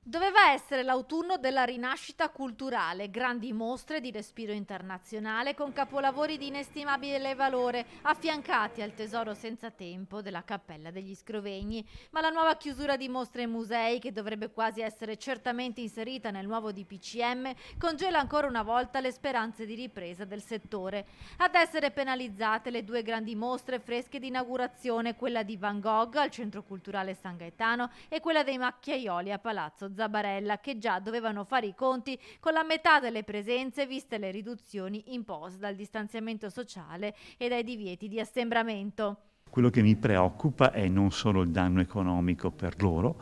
Doveva essere l'autunno della rinascita culturale, grandi mostre di respiro internazionale con capolavori di inestimabile valore, affiancati al tesoro senza tempo della Cappella degli Scrovegni. Ma la nuova chiusura di mostre e musei, che dovrebbe quasi essere certamente inserita nel nuovo DPCM, congela ancora una volta le speranze di ripresa del settore. Ad essere penalizzate le due grandi mostre fresche di inaugurazione, quella di Van Gogh al Centro Culturale San Gaetano e quella dei Macchiaioli a Palazzo Zabarella, che già dovevano fare i conti con la metà delle presenze viste le riduzioni imposte dal distanziamento sociale e dai divieti di assembramento. Quello che mi preoccupa è non solo il danno economico per loro,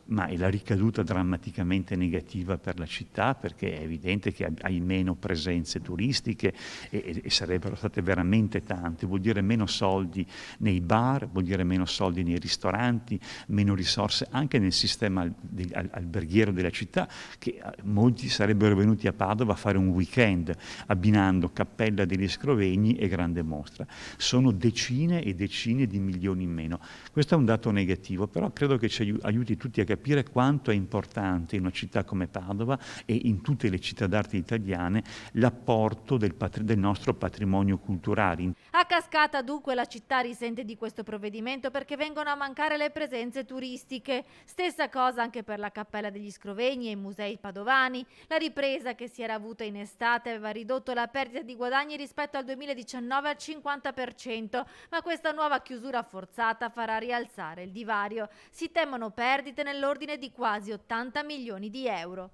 ma è la ricaduta drammaticamente negativa per la città, perché è evidente che hai meno presenze turistiche e sarebbero state veramente tante. Vuol dire meno soldi nei bar, vuol dire meno soldi nei ristoranti, meno risorse anche nel sistema alberghiero della città, che molti sarebbero venuti a Padova a fare un weekend abbinando Cappella degli Scrovegni e grande mostra. Sono decine e decine di milioni in meno. Questo è un dato negativo, però credo che ci aiuti tutti a capire quanto è importante in una città come Padova e in tutte le città d'arte italiane l'apporto del nostro patrimonio culturale. A cascata dunque la città risente di questo provvedimento perché vengono a mancare le presenze turistiche. Stessa cosa anche per la Cappella degli Scrovegni e i musei padovani. La ripresa che si era avuta in estate aveva ridotto la perdita di guadagni rispetto al 2019 al 50%, ma questa nuova chiusura forzata farà rialzare il divario. Si temono perdite nell'ordine di quasi 80 milioni di euro.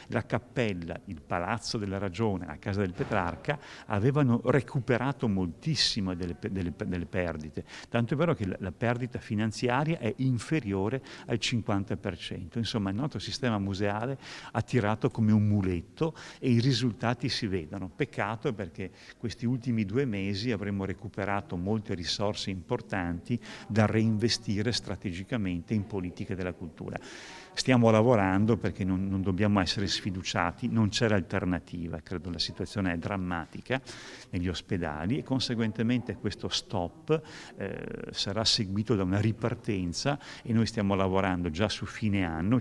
La cappella, il palazzo della Ragione, la casa del Petrarca avevano recuperato moltissimo delle perdite, tanto è vero che la perdita finanziaria è inferiore al 50%. Insomma, il nostro sistema museale ha tirato come un muletto e i risultati si vedono. Peccato perché questi ultimi 2 mesi avremmo recuperato molte risorse importanti da reinvestire strategicamente in politiche della cultura. Stiamo lavorando perché non dobbiamo essere sfiduciati, non c'è l'alternativa, credo la situazione è drammatica negli ospedali e conseguentemente questo stop sarà seguito da una ripartenza e noi stiamo lavorando già su fine anno.